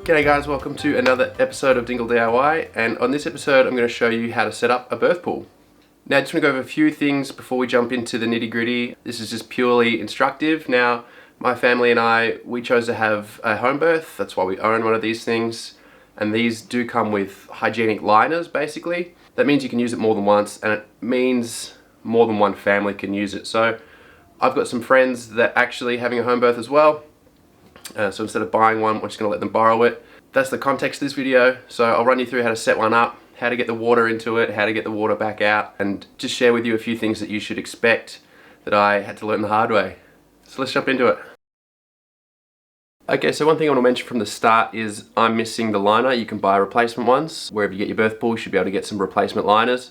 G'day guys, welcome to another episode of Dingle DIY, and on this episode I'm going to show you how to set up a birth pool. Now I just want to go over a few things before we jump into the nitty gritty. This is just purely instructive. Now my family and we chose to have a home birth, that's why we own one of these things, and these do come with hygienic liners basically. That means you can use it more than once, and it means more than one family can use it. So I've got some friends that actually having a home birth as well. So instead of buying one, we're just going to let them borrow it. That's the context of this video. So I'll run you through how to set one up, how to get the water into it, how to get the water back out, and just share with you a few things that you should expect that I had to learn the hard way. So let's jump into it. Okay, so one thing I want to mention from the start is I'm missing the liner. You can buy replacement ones. Wherever you get your birth pool, you should be able to get some replacement liners.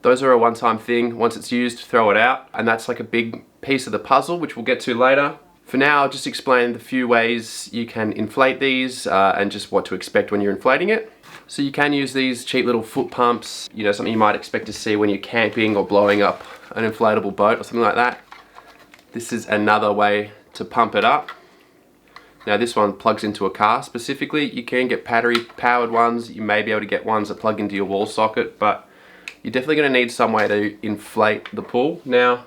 Those are a one-time thing. Once it's used, throw it out. And that's like a big piece of the puzzle, which we'll get to later. For now, I'll just explain the few ways you can inflate these and just what to expect when you're inflating it. So you can use these cheap little foot pumps, you know, something you might expect to see when you're camping or blowing up an inflatable boat or something like that. This is another way to pump it up. Now this one plugs into a car specifically. You can get battery powered ones. You may be able to get ones that plug into your wall socket, but you're definitely going to need some way to inflate the pool. Now,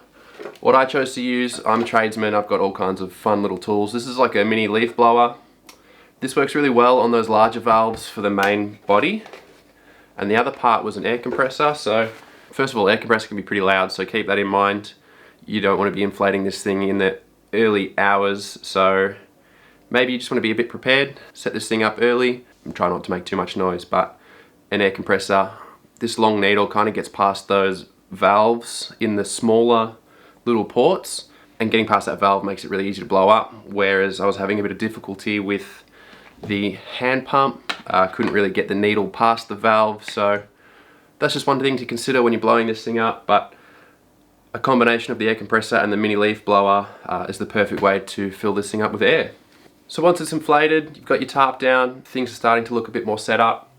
what I chose to use, I'm a tradesman, I've got all kinds of fun little tools. This is like a mini leaf blower. This works really well on those larger valves for the main body. And the other part was an air compressor. So first of all, air compressor can be pretty loud, so keep that in mind. You don't want to be inflating this thing in the early hours, so maybe you just want to be a bit prepared. Set this thing up early and try not to make too much noise, but an air compressor, this long needle kind of gets past those valves in the smaller little ports, and getting past that valve makes it really easy to blow up, whereas I was having a bit of difficulty with the hand pump. Couldn't really get the needle past the valve, so that's just one thing to consider when you're blowing this thing up. But a combination of the air compressor and the mini leaf blower is the perfect way to fill this thing up with air. So once it's inflated, you've got your tarp down, things are starting to look a bit more set up.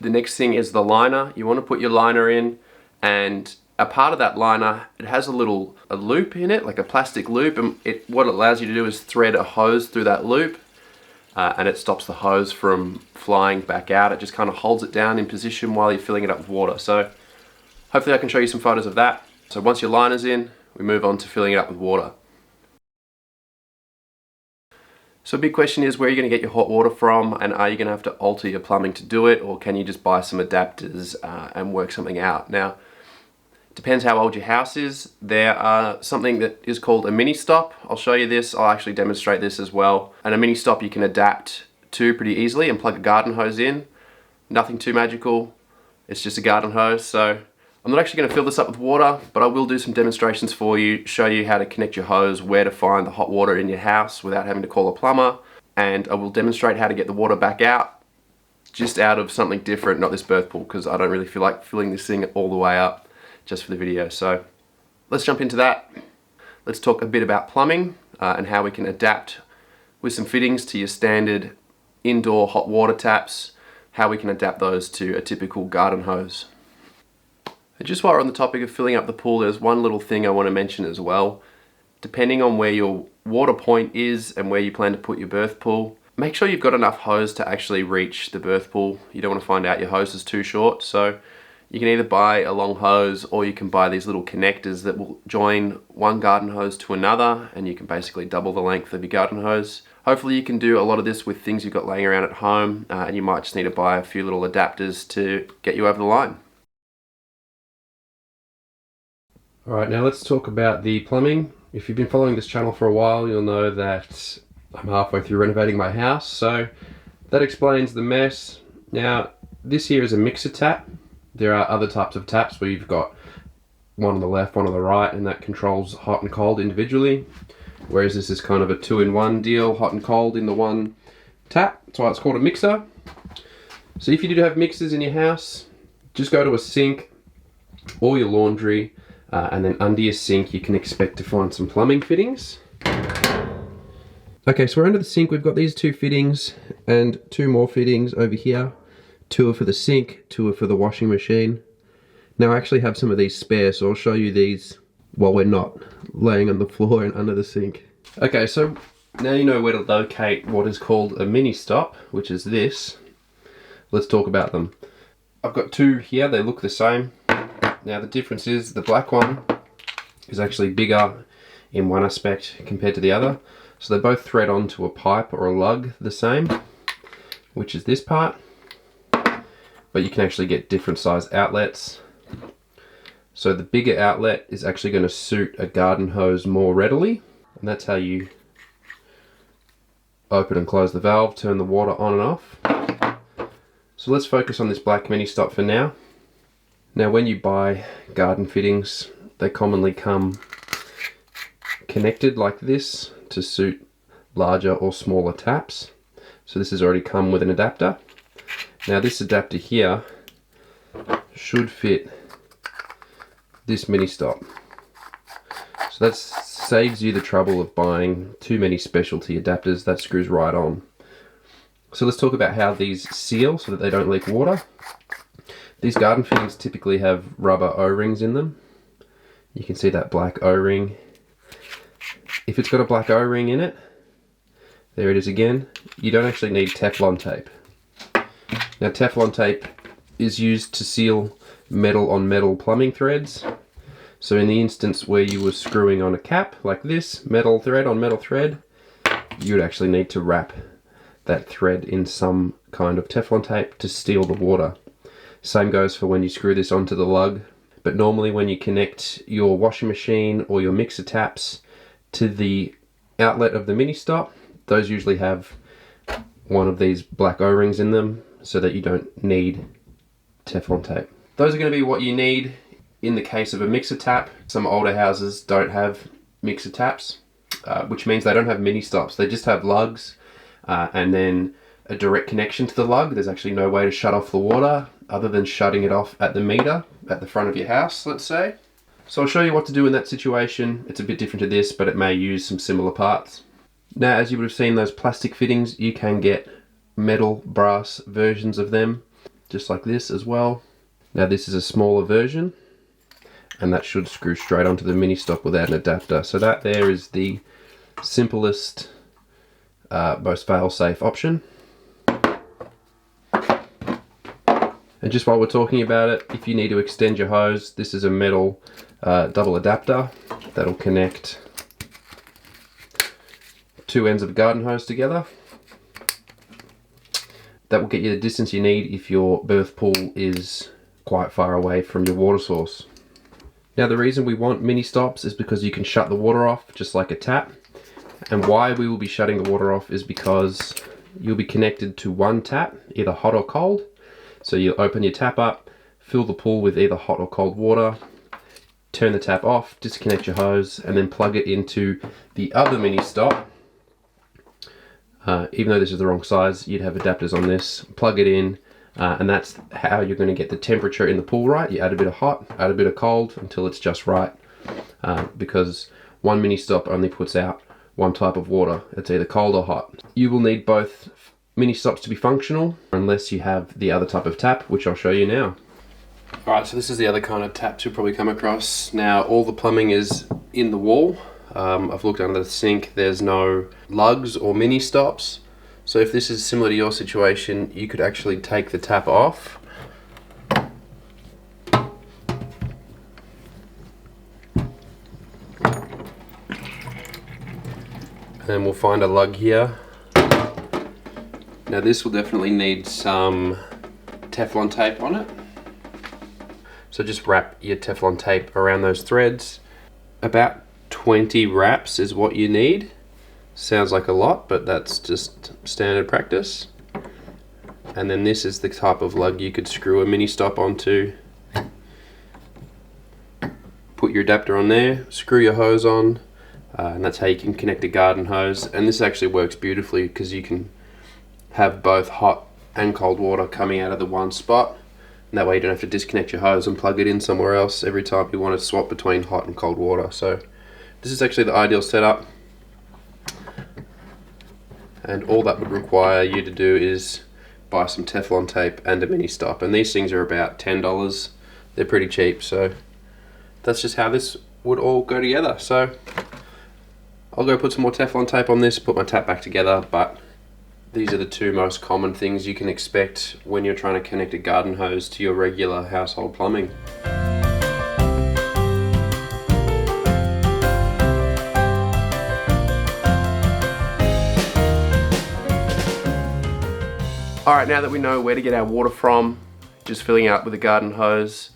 The next thing is the liner. You want to put your liner in, and a part of that liner, it has a loop in it, like a plastic loop, and what it allows you to do is thread a hose through that loop, and it stops the hose from flying back out. It just kind of holds it down in position while you're filling it up with water. So hopefully I can show you some photos of that. So once your liner's in, we move on to filling it up with water. So a big question is, where are you going to get your hot water from, and are you going to have to alter your plumbing to do it, or can you just buy some adapters and work something out? Now, depends how old your house is. There are something that is called a mini stop. I'll show you this. I'll actually demonstrate this as well. And a mini stop you can adapt to pretty easily and plug a garden hose in. Nothing too magical. It's just a garden hose. So I'm not actually going to fill this up with water, but I will do some demonstrations for you, show you how to connect your hose, where to find the hot water in your house without having to call a plumber. And I will demonstrate how to get the water back out, just out of something different, not this birth pool, because I don't really feel like filling this thing all the way up just for the video. So let's jump into that. Let's talk a bit about plumbing and how we can adapt with some fittings to your standard indoor hot water taps, how we can adapt those to a typical garden hose. And just while we're on the topic of filling up the pool, there's one little thing I want to mention as well. Depending on where your water point is and where you plan to put your birth pool, make sure you've got enough hose to actually reach the birth pool. You don't want to find out your hose is too short, so you can either buy a long hose, or you can buy these little connectors that will join one garden hose to another, and you can basically double the length of your garden hose. Hopefully you can do a lot of this with things you've got laying around at home, and you might just need to buy a few little adapters to get you over the line. Alright, now let's talk about the plumbing. If you've been following this channel for a while, you'll know that I'm halfway through renovating my house, so that explains the mess. Now, this here is a mixer tap. There are other types of taps where you've got one on the left, one on the right, and that controls hot and cold individually. Whereas this is kind of a two-in-one deal, hot and cold in the one tap. That's why it's called a mixer. So if you do have mixers in your house, just go to a sink or your laundry, and then under your sink you can expect to find some plumbing fittings. Okay, so we're under the sink. We've got these two fittings and two more fittings over here. Two are for the sink, two are for the washing machine. Now I actually have some of these spare, so I'll show you these while we're not laying on the floor and under the sink. Okay, so Now you know where to locate what is called a mini stop, which is this. Let's talk about them. I've got two here, they look the same. Now the difference is the black one is actually bigger in one aspect compared to the other. So they both thread onto a pipe or a lug the same, which is this part. But you can actually get different size outlets. So the bigger outlet is actually going to suit a garden hose more readily. And that's how you open and close the valve, turn the water on and off. So let's focus on this black mini stop for now. Now when you buy garden fittings, they commonly come connected like this to suit larger or smaller taps. So this has already come with an adapter. Now this adapter here should fit this mini stop. So that saves you the trouble of buying too many specialty adapters. That screws right on. So let's talk about how these seal so that they don't leak water. These garden fittings typically have rubber O-rings in them. You can see that black O-ring. If it's got a black O-ring in it, there it is again, you don't actually need Teflon tape. Now Teflon tape is used to seal metal on metal plumbing threads. So in the instance where you were screwing on a cap like this, metal thread on metal thread, you would actually need to wrap that thread in some kind of Teflon tape to seal the water. Same goes for when you screw this onto the lug. But normally when you connect your washing machine or your mixer taps to the outlet of the mini stop, those usually have one of these black O-rings in them so that you don't need Teflon tape. Those are going to be what you need in the case of a mixer tap. Some older houses don't have mixer taps, which means they don't have mini stops. They just have lugs and then a direct connection to the lug. There's actually no way to shut off the water other than shutting it off at the meter at the front of your house, let's say. So I'll show you what to do in that situation. It's a bit different to this, but it may use some similar parts. Now, as you would have seen those plastic fittings, you can get metal brass versions of them, just like this as well. Now this is a smaller version, and that should screw straight onto the mini stop without an adapter. So that there is the simplest, most fail-safe option. And just while we're talking about it, if you need to extend your hose, this is a metal double adapter that'll connect two ends of a garden hose together. That will get you the distance you need if your birth pool is quite far away from your water source. Now the reason we want mini stops is because you can shut the water off just like a tap. And why we will be shutting the water off is because you'll be connected to one tap, either hot or cold. So you'll open your tap up, fill the pool with either hot or cold water, turn the tap off, disconnect your hose, and then plug it into the other mini stop. Even though this is the wrong size, you'd have adapters on this. Plug it in, and that's how you're going to get the temperature in the pool right. You add a bit of hot, add a bit of cold until it's just right, because one mini stop only puts out one type of water. It's either cold or hot. You will need both mini stops to be functional unless you have the other type of tap, which I'll show you now. Alright, so this is the other kind of taps you'll probably come across. Now all the plumbing is in the wall. I've looked under the sink, there's no lugs or mini stops. So if this is similar to your situation, you could actually take the tap off. And then we'll find a lug here. Now this will definitely need some Teflon tape on it. So just wrap your Teflon tape around those threads. About 20 wraps is what you need. Sounds like a lot, but that's just standard practice. And then this is the type of lug you could screw a mini stop onto. Put your adapter on there, screw your hose on, and that's how you can connect a garden hose. And this actually works beautifully because you can have both hot and cold water coming out of the one spot. And that way you don't have to disconnect your hose and plug it in somewhere else every time you want to swap between hot and cold water. So this is actually the ideal setup. And all that would require you to do is buy some Teflon tape and a mini stop. And these things are about $10. They're pretty cheap. So that's just how this would all go together. So I'll go put some more Teflon tape on this, put my tap back together, but these are the two most common things you can expect when you're trying to connect a garden hose to your regular household plumbing. Alright, now that we know where to get our water from, just filling out with a garden hose.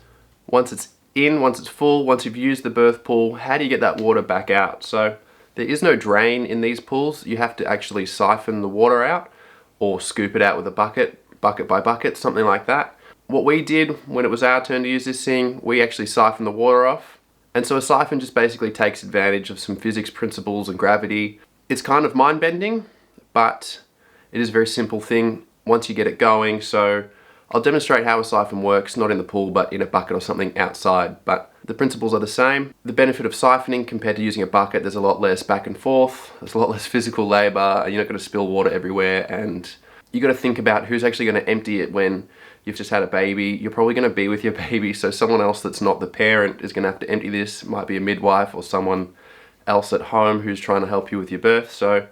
Once it's in, once it's full, once you've used the birth pool, how do you get that water back out? So there is no drain in these pools. You have to actually siphon the water out or scoop it out with a bucket by bucket, something like that. What we did when it was our turn to use this thing, we actually siphoned the water off. And so a siphon just basically takes advantage of some physics principles and gravity. It's kind of mind-bending, but it is a very simple thing once you get it going. So I'll demonstrate how a siphon works, not in the pool, but in a bucket or something outside. But the principles are the same. The benefit of siphoning compared to using a bucket, there's a lot less back and forth, there's a lot less physical labor, you're not going to spill water everywhere, and you got to think about who's actually going to empty it when you've just had a baby. You're probably going to be with your baby, so someone else that's not the parent is going to have to empty this. It might be a midwife or someone else at home who's trying to help you with your birth. So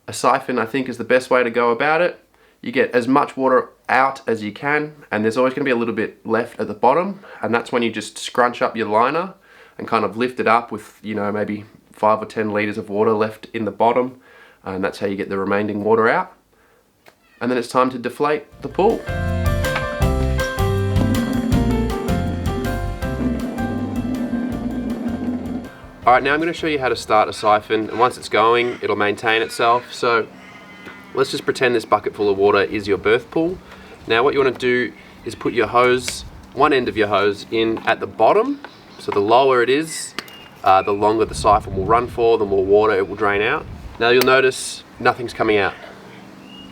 a siphon, I think, is the best way to go about it. You get as much water out as you can, and there's always going to be a little bit left at the bottom, and that's when you just scrunch up your liner and kind of lift it up with, you know, maybe 5 or 10 litres of water left in the bottom, and that's how you get the remaining water out. And then it's time to deflate the pool. Alright, now I'm going to show you how to start a siphon, and once it's going, it'll maintain itself. So let's just pretend this bucket full of water is your birth pool. Now what you want to do is put your hose, one end of your hose, in at the bottom. So the lower it is, the longer the siphon will run for, the more water it will drain out. Now you'll notice nothing's coming out.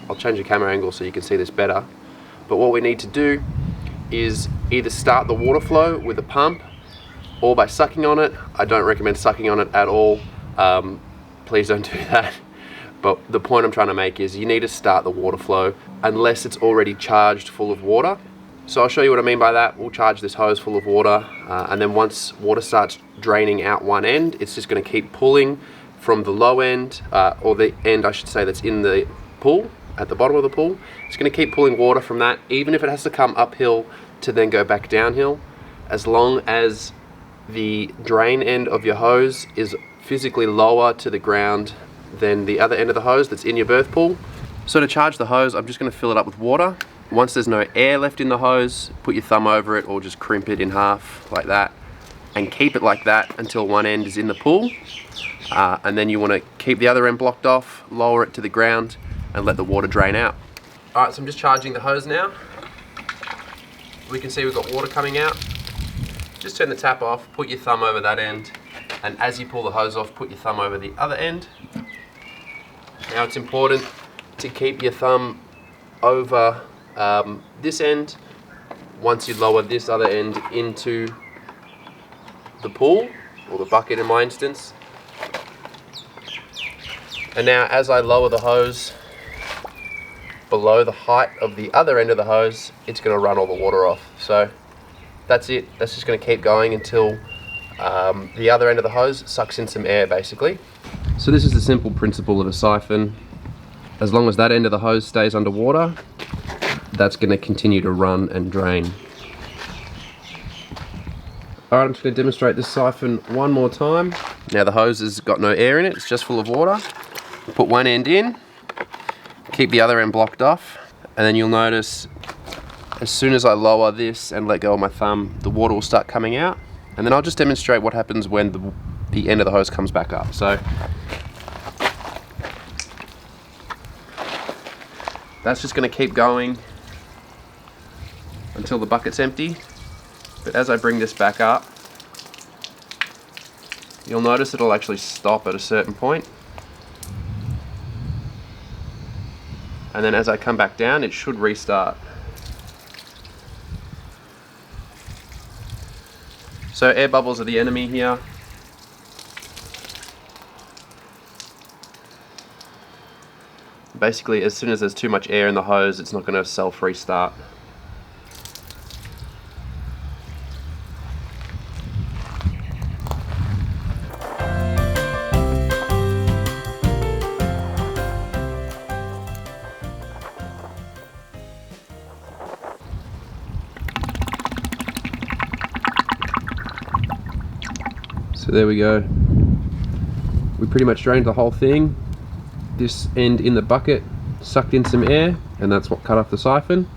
I'll change the camera angle so you can see this better. But what we need to do is either start the water flow with a pump or by sucking on it. I don't recommend sucking on it at all. Please don't do that. But the point I'm trying to make is you need to start the water flow unless it's already charged full of water. So I'll show you what I mean by that. We'll charge this hose full of water, and then once water starts draining out one end, it's just going to keep pulling from the low end, or the end I should say that's in the pool, at the bottom of the pool. It's going to keep pulling water from that, even if it has to come uphill to then go back downhill, as long as the drain end of your hose is physically lower to the ground than the other end of the hose that's in your birth pool. So to charge the hose, I'm just going to fill it up with water. Once there's no air left in the hose, put your thumb over it or just crimp it in half like that and keep it like that until one end is in the pool. And then you want to keep the other end blocked off, lower it to the ground and let the water drain out. Alright, so I'm just charging the hose now. We can see we've got water coming out. Just turn the tap off, put your thumb over that end, and as you pull the hose off, put your thumb over the other end. Now it's important to keep your thumb over this end once you lower this other end into the pool, or the bucket in my instance. And now as I lower the hose below the height of the other end of the hose, it's going to run all the water off. So that's it. That's just going to keep going until the other end of the hose sucks in some air, basically. So this is the simple principle of a siphon. As long as that end of the hose stays underwater, that's going to continue to run and drain. Alright, I'm just going to demonstrate this siphon one more time. Now the hose has got no air in it, it's just full of water. Put one end in, keep the other end blocked off, and then you'll notice as soon as I lower this and let go of my thumb, the water will start coming out. And then I'll just demonstrate what happens when the end of the hose comes back up. So that's just going to keep going until the bucket's empty. But as I bring this back up, you'll notice it'll actually stop at a certain point. And then as I come back down, it should restart. So air bubbles are the enemy here. Basically, as soon as there's too much air in the hose, it's not going to self-restart. So there we go. We pretty much drained the whole thing. This end in the bucket sucked in some air, and that's what cut off the siphon.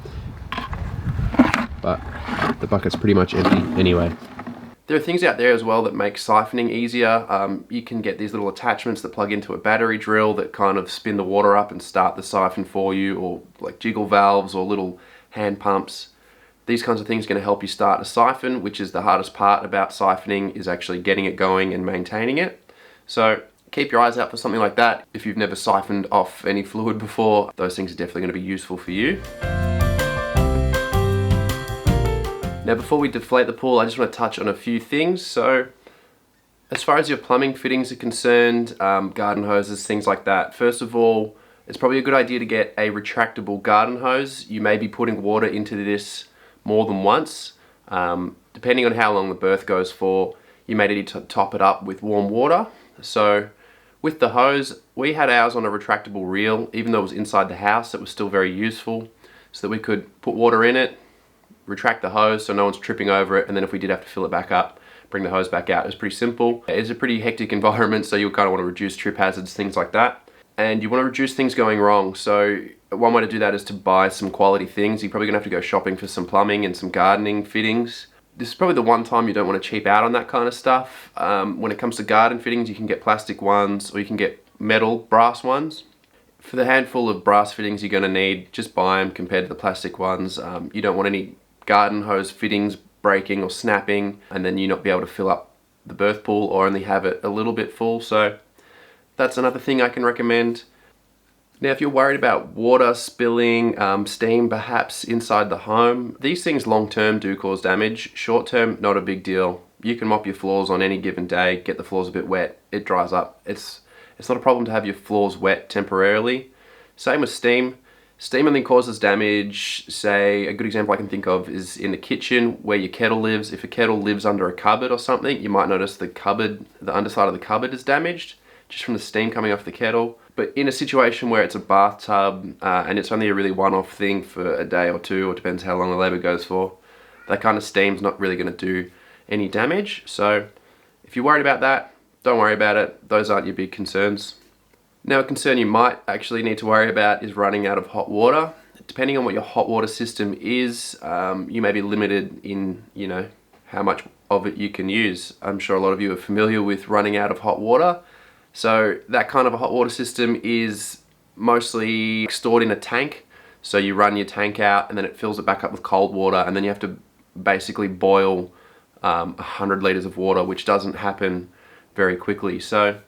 But the bucket's pretty much empty anyway. There are things out there as well that make siphoning easier. You can get these little attachments that plug into a battery drill that kind of spin the water up and start the siphon for you, or like jiggle valves or little hand pumps. These kinds of things are going to help you start a siphon, which is the hardest part about siphoning, is actually getting it going and maintaining it. So keep your eyes out for something like that. If you've never siphoned off any fluid before, those things are definitely going to be useful for you. Now before we deflate the pool, I just want to touch on a few things. So as far as your plumbing fittings are concerned, garden hoses, things like that, first of all, it's probably a good idea to get a retractable garden hose. You may be putting water into this more than once. Depending on how long the birth goes for, you may need to top it up with warm water. So with the hose, we had ours on a retractable reel. Even though it was inside the house, it was still very useful, so that we could put water in it, retract the hose so no one's tripping over it, and then if we did have to fill it back up, bring the hose back out. It was pretty simple. It's a pretty hectic environment, so you kind of want to reduce trip hazards, things like that. And you want to reduce things going wrong. So one way to do that is to buy some quality things. You're probably going to have to go shopping for some plumbing and some gardening fittings. This is probably the one time you don't want to cheap out on that kind of stuff. When it comes to garden fittings, you can get plastic ones or you can get metal, brass ones. For the handful of brass fittings you're going to need, just buy them compared to the plastic ones. You don't want any garden hose fittings breaking or snapping and then you not be able to fill up the birth pool or only have it a little bit full. So that's another thing I can recommend. Now if you're worried about water spilling, steam perhaps inside the home, these things long term do cause damage. Short term, not a big deal. You can mop your floors on any given day, get the floors a bit wet, it dries up. It's not a problem to have your floors wet temporarily. Same with steam. Steam only causes damage, say, a good example I can think of is in the kitchen where your kettle lives. If a kettle lives under a cupboard or something, you might notice the underside of the cupboard is damaged, just from the steam coming off the kettle. But in a situation where it's a bathtub and it's only a really one-off thing for a day or two, or depends how long the labour goes for, that kind of steam's not really going to do any damage. So if you're worried about that, don't worry about it. Those aren't your big concerns. Now a concern you might actually need to worry about is running out of hot water. Depending on what your hot water system is, you may be limited in, how much of it you can use. I'm sure a lot of you are familiar with running out of hot water. So that kind of a hot water system is mostly stored in a tank. So you run your tank out and then it fills it back up with cold water, and then you have to basically boil 100 litres of water, which doesn't happen very quickly. So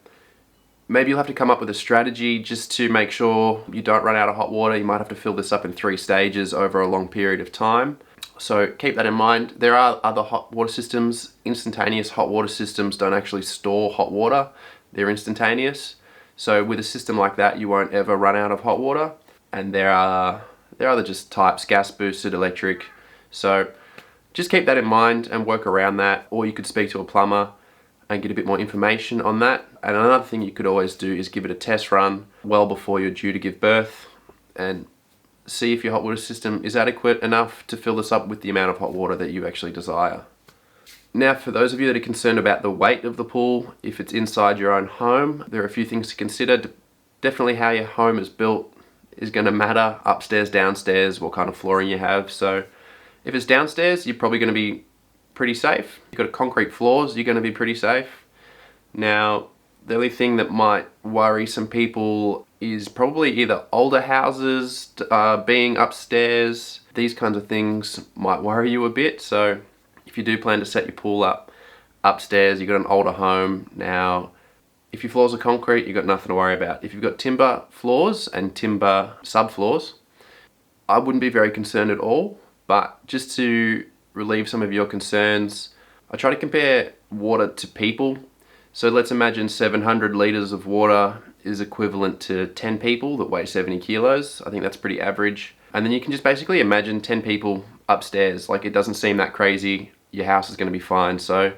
maybe you'll have to come up with a strategy just to make sure you don't run out of hot water. You might have to fill this up in 3 stages over a long period of time. So keep that in mind. There are other hot water systems. Instantaneous hot water systems don't actually store hot water. They're instantaneous. So with a system like that, you won't ever run out of hot water. And there are other just types, gas boosted, electric. So just keep that in mind and work around that. Or you could speak to a plumber and get a bit more information on that. And another thing you could always do is give it a test run well before you're due to give birth and see if your hot water system is adequate enough to fill this up with the amount of hot water that you actually desire. Now for those of you that are concerned about the weight of the pool, if it's inside your own home, there are a few things to consider. Definitely how your home is built is going to matter. Upstairs, downstairs, what kind of flooring you have. So if it's downstairs, you're probably going to be pretty safe. You've got concrete floors, you're going to be pretty safe. Now, the only thing that might worry some people is probably either older houses being upstairs. These kinds of things might worry you a bit. So if you do plan to set your pool up upstairs, you've got an older home. Now, if your floors are concrete, you've got nothing to worry about. If you've got timber floors and timber subfloors, I wouldn't be very concerned at all. But just to relieve some of your concerns, I try to compare water to people. So let's imagine 700 litres of water is equivalent to 10 people that weigh 70 kilos. I think that's pretty average. And then you can just basically imagine 10 people upstairs. Like, it doesn't seem that crazy. Your house is going to be fine. So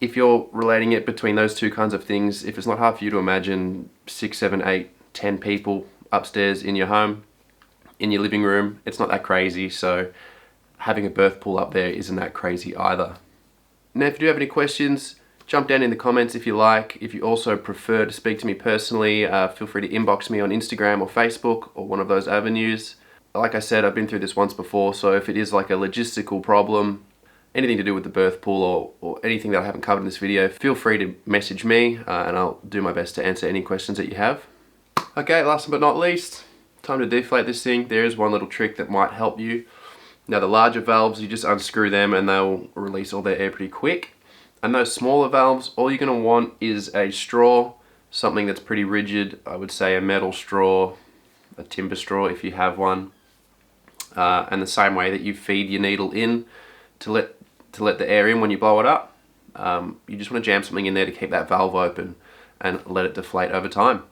if you're relating it between those two kinds of things, if it's not hard for you to imagine 6, 7, 8, 10 people upstairs in your home, in your living room, it's not that crazy. So having a birth pool up there isn't that crazy either. Now, if you do have any questions, Jump down in the comments if you like. If you also prefer to speak to me personally, feel free to inbox me on Instagram or Facebook or one of those avenues. Like I said, I've been through this once before, so if it is like a logistical problem, anything to do with the birth pool or anything that I haven't covered in this video, feel free to message me and I'll do my best to answer any questions that you have. Okay, last but not least, time to deflate this thing. There is one little trick that might help you. Now the larger valves, you just unscrew them and they'll release all their air pretty quick. And those smaller valves, all you're going to want is a straw, something that's pretty rigid. I would say a metal straw, a timber straw if you have one. And the same way that you feed your needle in to let the air in when you blow it up. You just want to jam something in there to keep that valve open and let it deflate over time.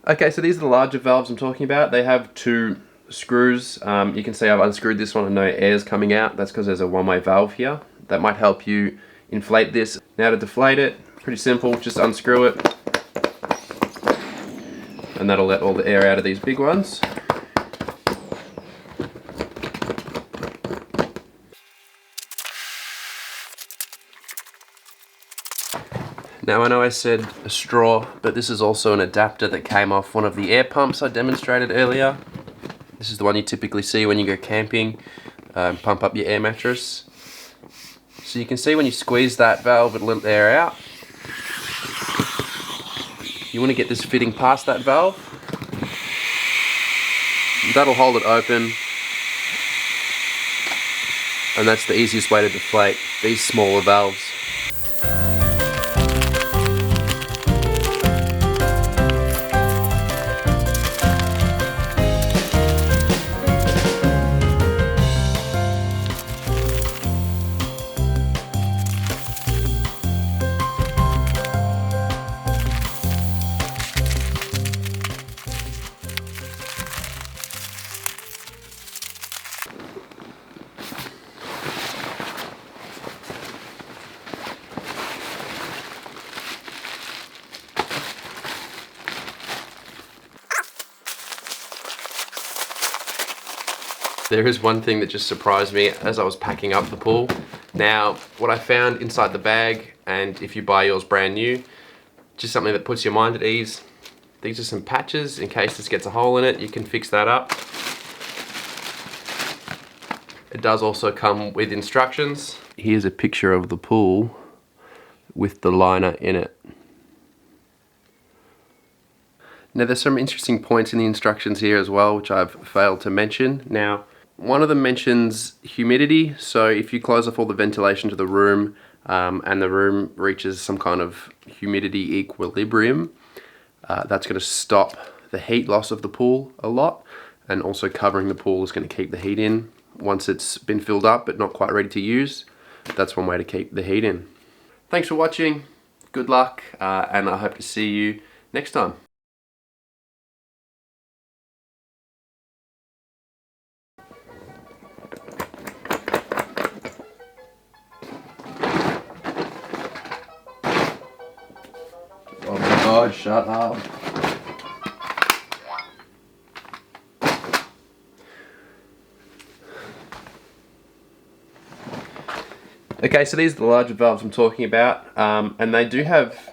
Okay, so these are the larger valves I'm talking about. They have 2 screws. You can see I've unscrewed this one and no air's coming out. That's because there's a one-way valve here. That might help you inflate this. Now to deflate it, pretty simple, just unscrew it and that'll let all the air out of these big ones. Now I know I said a straw, but this is also an adapter that came off one of the air pumps I demonstrated earlier. This is the one you typically see when you go camping, pump up your air mattress. So you can see when you squeeze that valve, it'll let air out. You want to get this fitting past that valve. That'll hold it open. And that's the easiest way to deflate these smaller valves. There is one thing that just surprised me as I was packing up the pool. Now, what I found inside the bag, and if you buy yours brand new, just something that puts your mind at ease. These are some patches in case this gets a hole in it, you can fix that up. It does also come with instructions. Here's a picture of the pool with the liner in it. Now there's some interesting points in the instructions here as well, which I've failed to mention. Now, one of them mentions humidity, so if you close off all the ventilation to the room and the room reaches some kind of humidity equilibrium, that's going to stop the heat loss of the pool a lot, and also covering the pool is going to keep the heat in. Once it's been filled up but not quite ready to use, that's one way to keep the heat in. Thanks for watching, good luck, and I hope to see you next time. Oh my God, shut up. Okay, so these are the larger valves I'm talking about, and they do have